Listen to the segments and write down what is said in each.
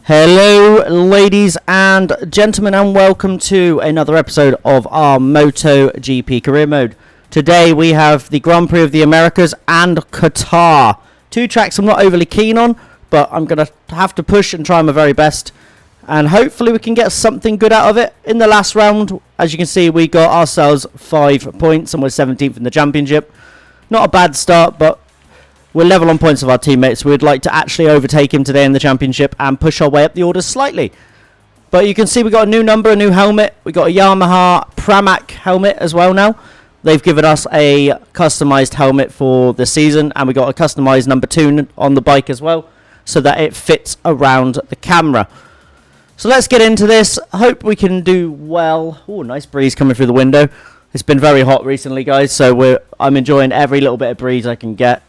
Hello ladies and gentlemen, and welcome to another episode of our MotoGP career mode. Today we have the Grand Prix of the Americas and Qatar. Two tracks I'm not overly keen on, but I'm going to have to push and try my very best. And hopefully we can get something good out of it. In the last round, as you can see, we got ourselves 5 points and we're 17th in the championship. Not a bad start, but we're level on points of our teammates. We'd like to actually overtake him today in the championship and push our way up the orders slightly. But you can see we got a new number, a new helmet. We got a Yamaha Pramac helmet as well now. They've given us a customized helmet for the season, and we got a customized number 2 on the bike as well, so that it fits around the camera. So let's get into this. Hope we can do well. Oh, nice breeze coming through the window. It's been very hot recently, guys, so I'm enjoying every little bit of breeze I can get.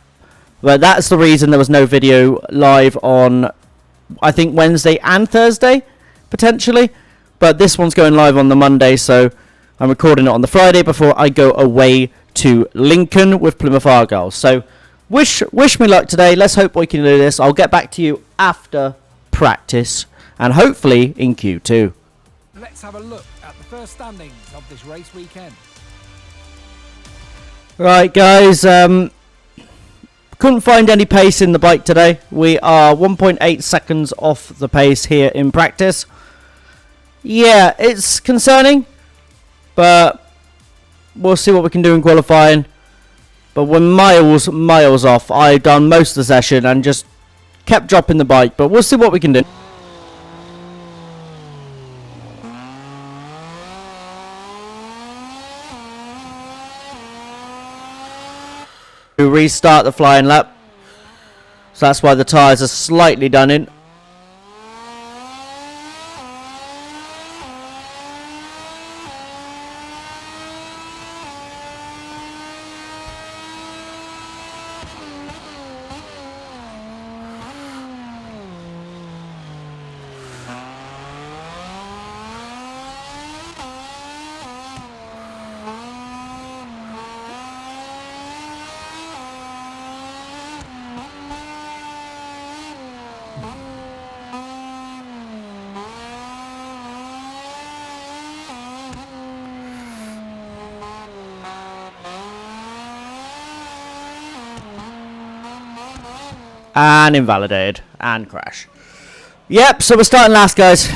But that's the reason there was no video live on, I think, Wednesday and Thursday, potentially. But this one's going live on the Monday, so I'm recording it on the Friday before I go away to Lincoln with Plymouth Argyle. So wish me luck today. Let's hope we can do this. I'll get back to you after practice and hopefully in Q2. Let's have a look at the first standings of this race weekend. Right, guys. Couldn't find any pace in the bike today. We are 1.8 seconds off the pace here in practice. Yeah, it's concerning, but we'll see what we can do in qualifying. But we're miles off. I've done most of the session and just kept dropping the bike, but we'll see what we can do. To restart the flying lap, so that's why the tyres are slightly done in. And invalidated. And crash. Yep, so we're starting last, guys.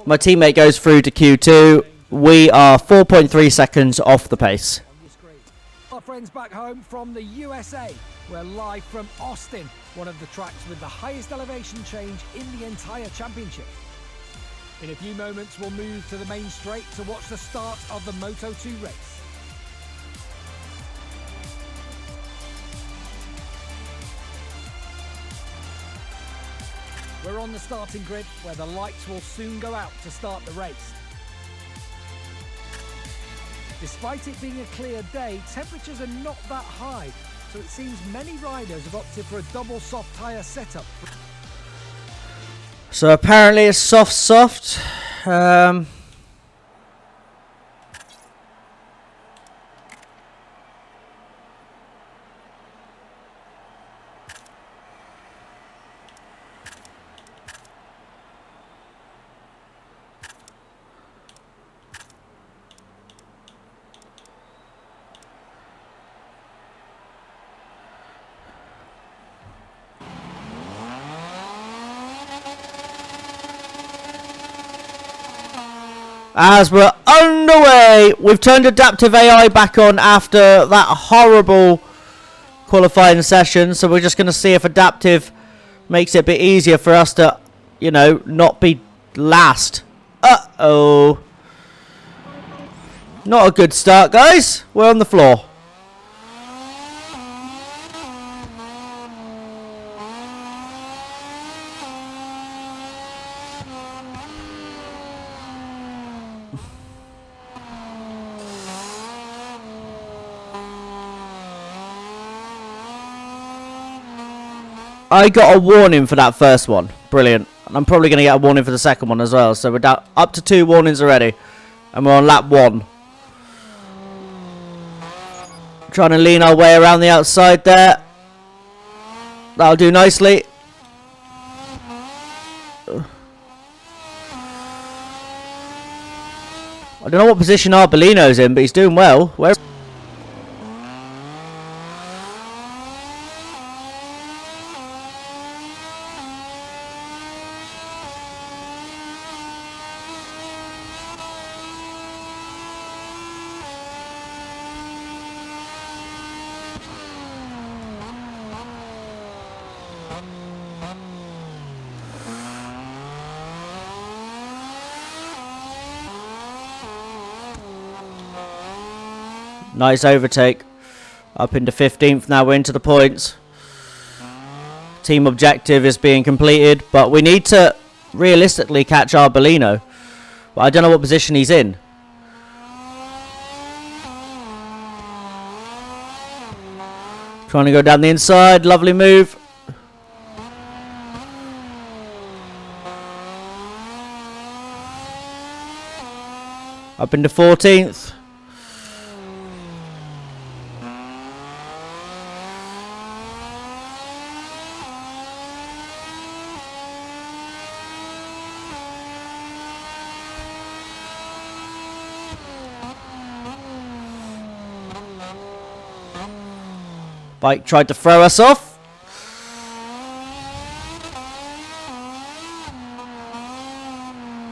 My teammate goes through to Q2. We are 4.3 seconds off the pace. Our friends back home from the USA. We're live from Austin, one of the tracks with the highest elevation change in the entire championship. In a few moments, we'll move to the main straight to watch the start of the Moto2 race. We're on the starting grid where the lights will soon go out to start the race. Despite it being a clear day, temperatures are not that high, so it seems many riders have opted for a double soft tyre setup. So apparently it's soft. As we're underway, we've turned adaptive AI back on after that horrible qualifying session, so we're just going to see if adaptive makes it a bit easier for us to, not be last. Uh-oh. Not a good start, guys. We're on the floor. I got a warning for that first one. Brilliant. And I'm probably going to get a warning for the second one as well. So we're down up to 2 warnings already. And we're on lap 1. Trying to lean our way around the outside there. That'll do nicely. I don't know what position Arbolino's in, but he's doing well. Where? Nice overtake. Up into 15th. Now we're into the points. Team objective is being completed, but we need to realistically catch Arbolino. But I don't know what position he's in. Trying to go down the inside. Lovely move. Up into 14th. Bike tried to throw us off.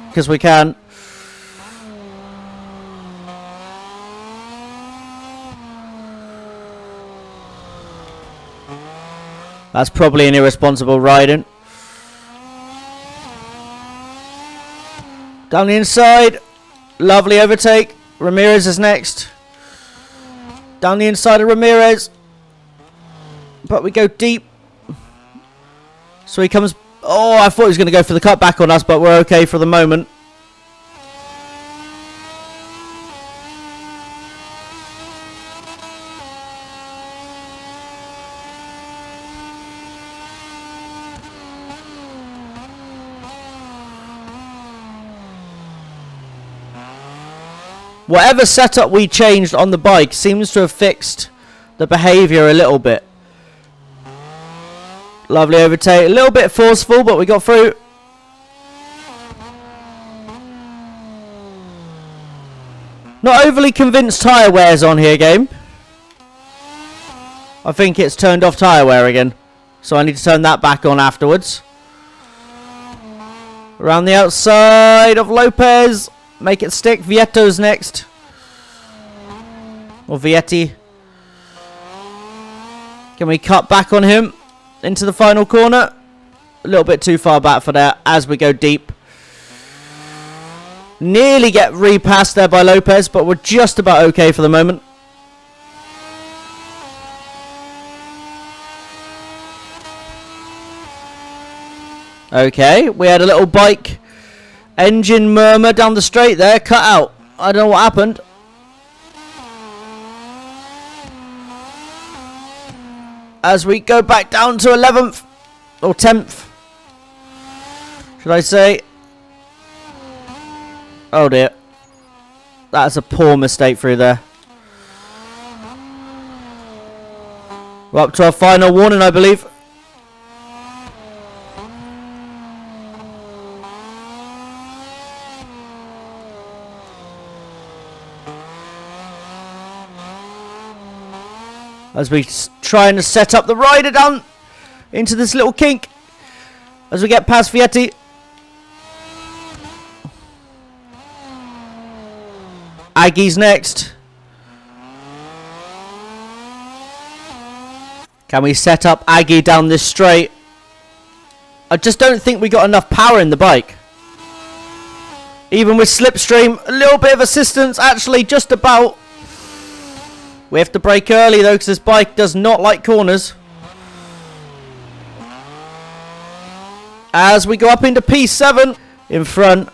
Because we can. That's probably an irresponsible riding. Down the inside. Lovely overtake. Ramirez is next. Down the inside of Ramirez. But we go deep. So he comes... Oh, I thought he was going to go for the cutback on us, but we're okay for the moment. Whatever setup we changed on the bike seems to have fixed the behaviour a little bit. Lovely overtake. A little bit forceful, but we got through. Not overly convinced tyre wear's on here, game. I think it's turned off tyre wear again. So I need to turn that back on afterwards. Around the outside of Lopez. Make it stick. Vietto's next. Or Vietti. Can we cut back on him? Into the final corner. A little bit too far back for that as we go deep. Nearly get repassed there by Lopez, but we're just about okay for the moment. Okay, we had a little bike engine murmur down the straight there. Cut out. I don't know what happened. As we go back down to 11th. Or 10th. Should I say. Oh dear. That's a poor mistake through there. We're up to our final warning, I believe. As we trying to set up the rider down into this little kink. As we get past Vietti. Aggie's next. Can we set up Aggie down this straight? I just don't think we got enough power in the bike. Even with slipstream, a little bit of assistance, actually just about. We have to brake early though, because this bike does not like corners. As we go up into P7 in front.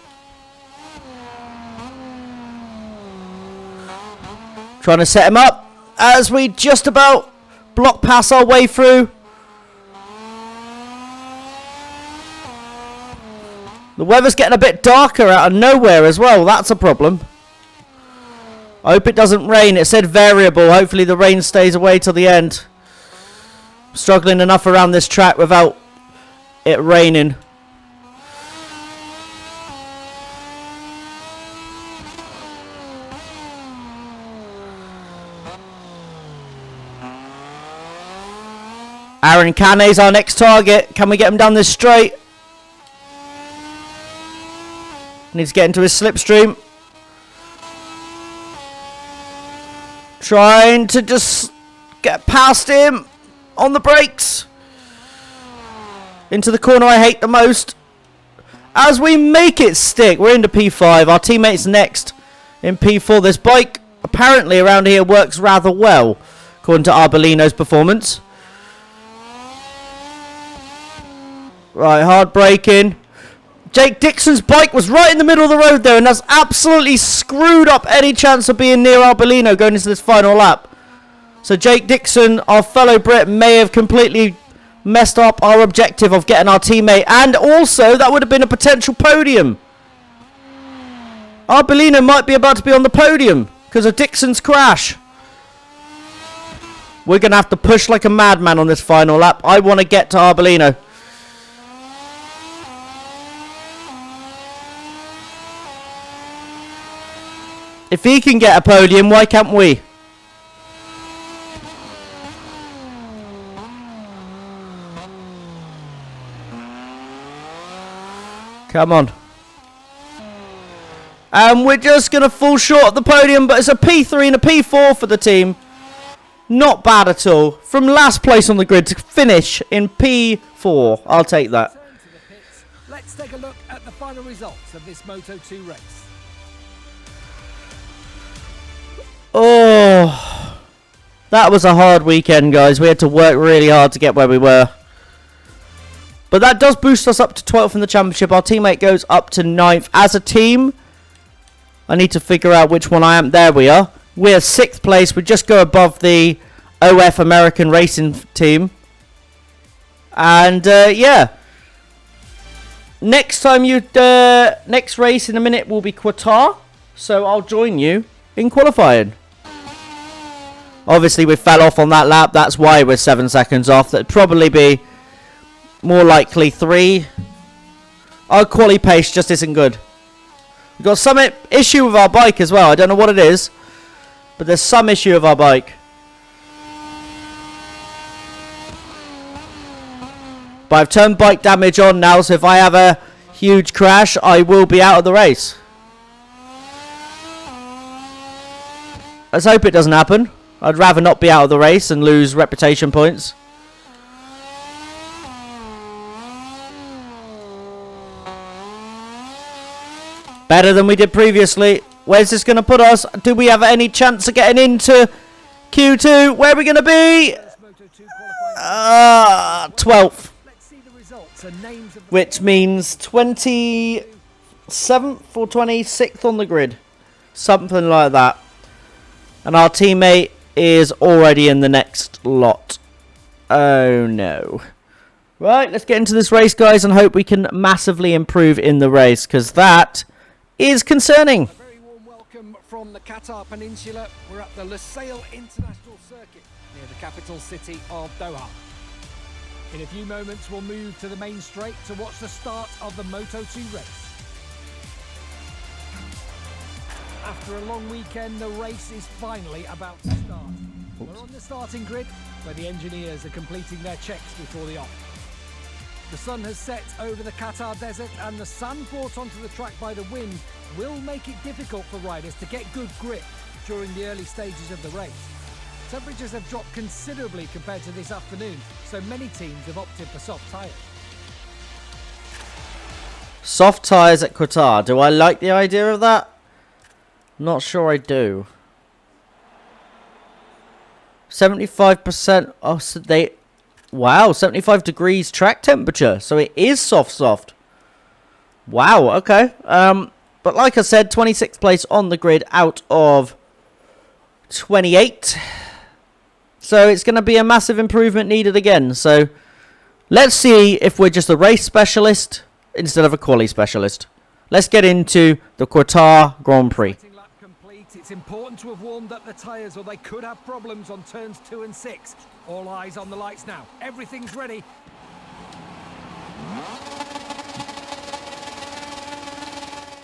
Trying to set him up as we just about block pass our way through. The weather's getting a bit darker out of nowhere as well. That's a problem. I hope it doesn't rain. It said variable. Hopefully the rain stays away till the end. Struggling enough around this track without it raining. Aaron Cane's our next target. Can we get him down this straight? Needs to get into his slipstream. Trying to just get past him on the brakes. Into the corner I hate the most. As we make it stick, we're into P5. Our teammate's next in P4. This bike apparently around here works rather well, according to Arbolino's performance. Right, hard braking. Jake Dixon's bike was right in the middle of the road there, and that's absolutely screwed up any chance of being near Arbolino going into this final lap. So Jake Dixon, our fellow Brit, may have completely messed up our objective of getting our teammate, and also that would have been a potential podium. Arbolino might be about to be on the podium because of Dixon's crash. We're going to have to push like a madman on this final lap. I want to get to Arbolino. If he can get a podium, why can't we? Come on. And we're just going to fall short of the podium, but it's a P3 and a P4 for the team. Not bad at all. From last place on the grid to finish in P4. I'll take that. Let's take a look at the final results of this Moto2 race. Oh, that was a hard weekend, guys. We had to work really hard to get where we were. But that does boost us up to 12th in the championship. Our teammate goes up to 9th. As a team, I need to figure out which one I am. There we are. We're 6th place. We just go above the OF American Racing team. And, yeah. Next time next race in a minute will be Qatar. So I'll join you in qualifying. Obviously, we fell off on that lap. That's why we're 7 seconds off. That'd probably be more likely 3. Our quali pace just isn't good. We've got some issue with our bike as well. I don't know what it is, but there's some issue with our bike. But I've turned bike damage on now, so if I have a huge crash, I will be out of the race. Let's hope it doesn't happen. I'd rather not be out of the race and lose reputation points. Better than we did previously. Where's this going to put us? Do we have any chance of getting into Q2? Where are we going to be? 12th. Which means 27th or 26th on the grid. Something like that. And our teammate is already in the next lot. Oh no. Right, let's get into this race, guys, and hope we can massively improve in the race, because that is concerning. A very warm welcome from the Qatar Peninsula. We're at the Lusail International Circuit near the capital city of Doha. In a few moments, we'll move to the main straight to watch the start of the Moto2 race. After a long weekend, the race is finally about to start. We're on the starting grid, where the engineers are completing their checks before the off. The sun has set over the Qatar desert, and the sand brought onto the track by the wind will make it difficult for riders to get good grip during the early stages of the race. Temperatures have dropped considerably compared to this afternoon, so many teams have opted for soft tyres. Soft tyres at Qatar. Do I like the idea of that? Not sure I do. 75%. Oh, so they... Wow, 75 degrees track temperature. So it is soft. Wow, okay. But like I said, 26th place on the grid out of 28. So it's going to be a massive improvement needed again. So let's see if we're just a race specialist instead of a quali specialist. Let's get into the Qatar Grand Prix. It's important to have warmed up the tyres or they could have problems on turns 2 and 6. All eyes on the lights now. Everything's ready.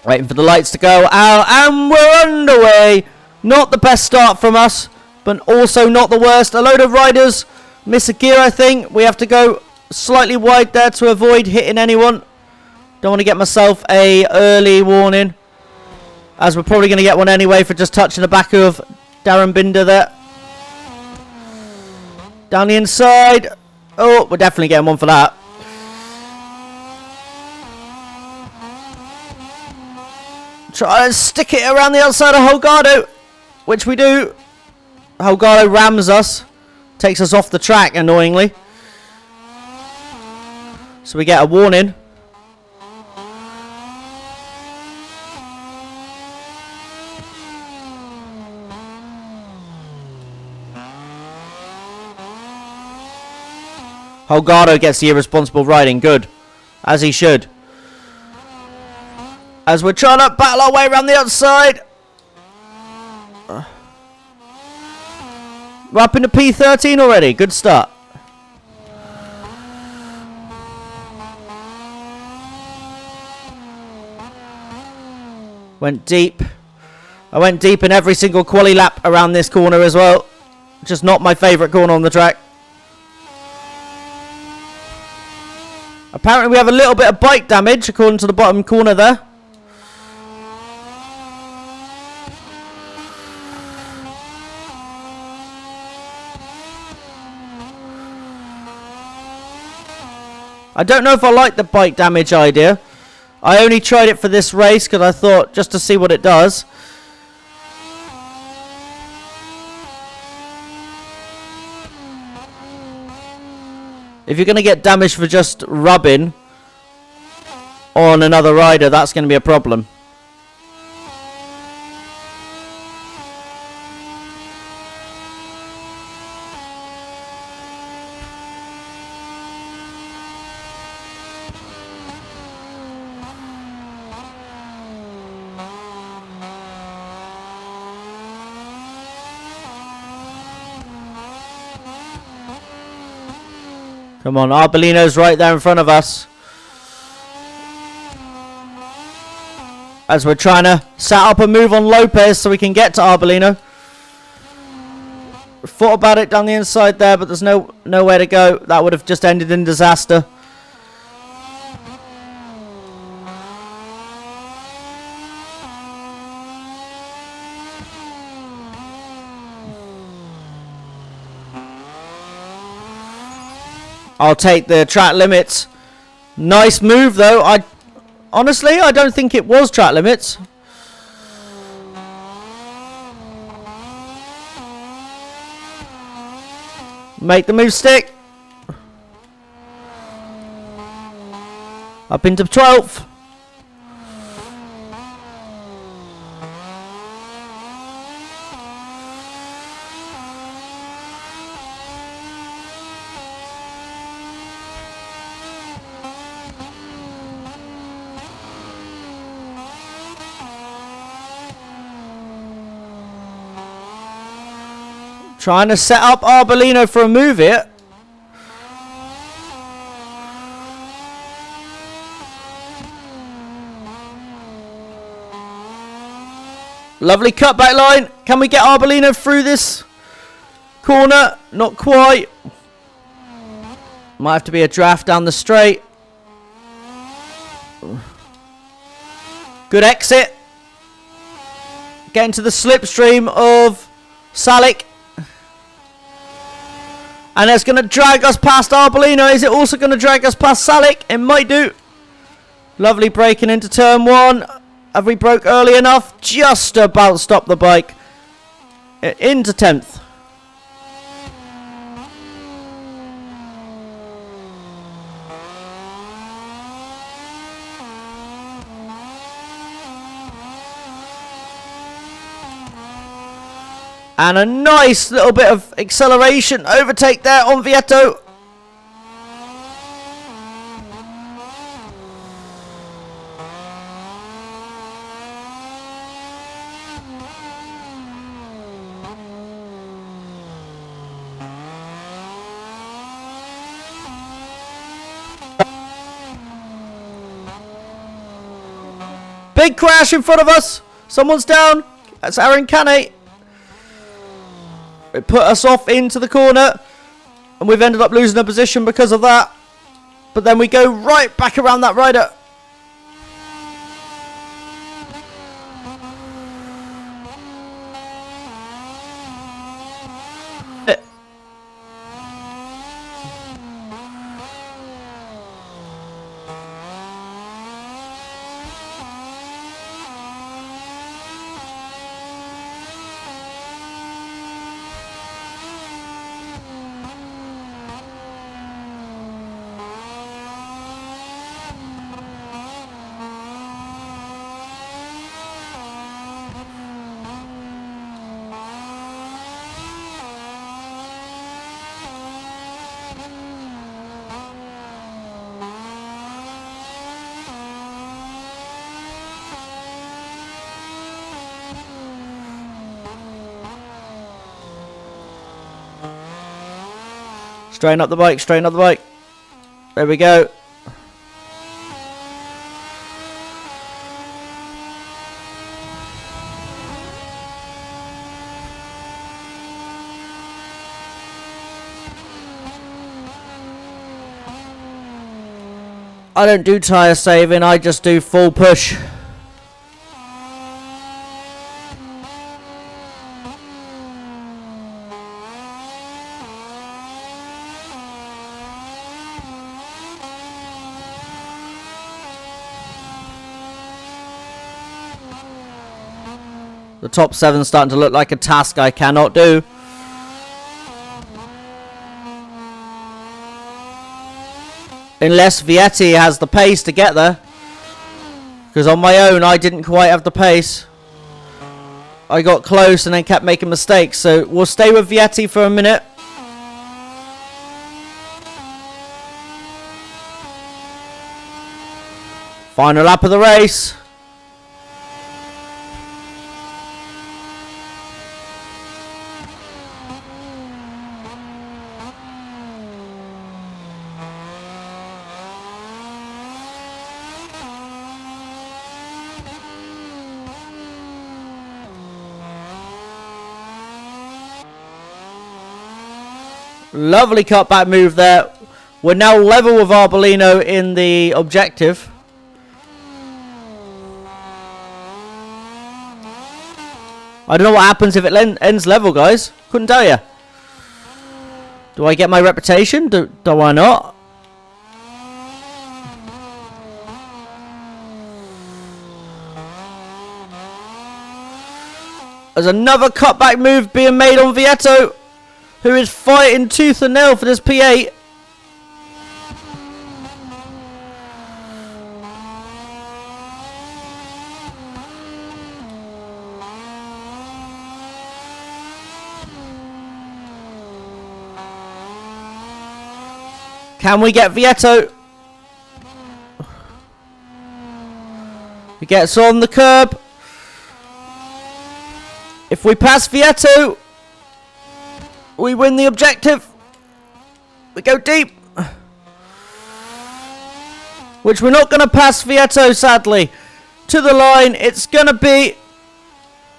Waiting for the lights to go out, and we're underway. Not the best start from us, but also not the worst. A load of riders Miss a gear, I think. We have to go slightly wide there to avoid hitting anyone. Don't want to get myself a early warning, as we're probably going to get one anyway for just touching the back of Darren Binder there. Down the inside. Oh, we're definitely getting one for that. Try and stick it around the outside of Holgado, which we do. Holgado rams us, takes us off the track annoyingly. So we get a warning. Holgado gets the irresponsible riding. Good. As he should. As we're trying to battle our way around the outside. We're up into P13 already. Good start. Went deep. I went deep in every single quali lap around this corner as well. Just not my favourite corner on the track. Apparently we have a little bit of bike damage according to the bottom corner there. I don't know if I like the bike damage idea. I only tried it for this race because I thought just to see what it does. If you're going to get damage for just rubbing on another rider, that's going to be a problem. Come on, Arbolino's right there in front of us. As we're trying to set up a move on Lopez so we can get to Arbolino. We thought about it down the inside there, but there's nowhere to go. That would have just ended in disaster. I'll take the track limits. Nice move though. Honestly, I don't think it was track limits. Make the move stick. Up into 12th. Trying to set up Arbolino for a move here. Lovely cutback line. Can we get Arbolino through this corner? Not quite. Might have to be a draft down the straight. Good exit. Get into the slipstream of Salik. And it's going to drag us past Arbolino. Is it also going to drag us past Salik? It might do. Lovely braking into turn 1. Have we broke early enough? Just about stop the bike. Into 10th. And a nice little bit of acceleration overtake there on Vieto. Big crash in front of us. Someone's down. That's Aaron Caney. It put us off into the corner. And we've ended up losing a position because of that. But then we go right back around that rider. Straighten up the bike, straighten up the bike. There we go. I don't do tyre saving, I just do full push. The top 7's starting to look like a task I cannot do. Unless Vietti has the pace to get there. Because on my own, I didn't quite have the pace. I got close and then kept making mistakes. So we'll stay with Vietti for a minute. Final lap of the race. Lovely cutback move there. We're now level with Arbolino in the objective. I don't know what happens if it ends level, guys. Couldn't tell you. Do I get my reputation? Do I not? There's another cutback move being made on Vietto, who is fighting tooth and nail for this P8. Can we get Vietto? He gets on the curb. If we pass Vietto, we win the objective. We go deep. Which we're not going to pass Vietto, sadly. To the line, it's going to be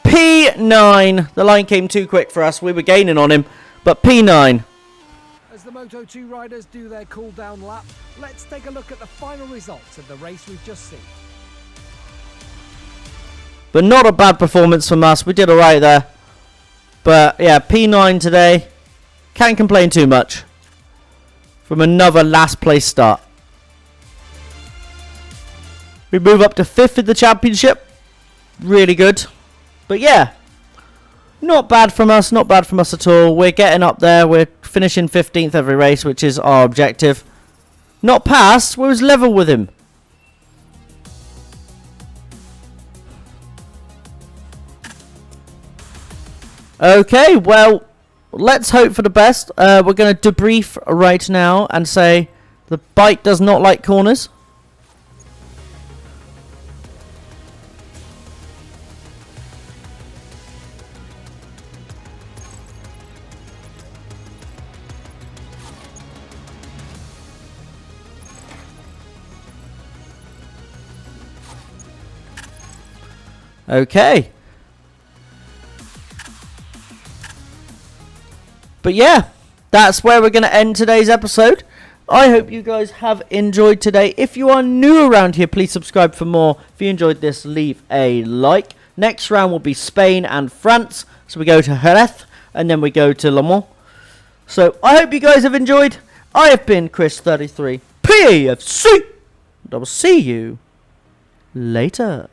P9. The line came too quick for us. We were gaining on him. But P9. As the Moto2 riders do their cool-down lap, let's take a look at the final results of the race we've just seen. But not a bad performance from us. We did alright there. But yeah, P9 today. Can't complain too much from another last place start. We move up to 5th in the championship. Really good. But yeah, not bad from us. Not bad from us at all. We're getting up there. We're finishing 15th every race, which is our objective. Not passed. We was level with him. Okay, well, let's hope for the best. We're going to debrief right now and say the bike does not like corners. Okay. But yeah, that's where we're going to end today's episode. I hope you guys have enjoyed today. If you are new around here, please subscribe for more. If you enjoyed this, leave a like. Next round will be Spain and France. So we go to Jerez and then we go to Le Mans. So I hope you guys have enjoyed. I have been Chris33 PFC. And I will see you later.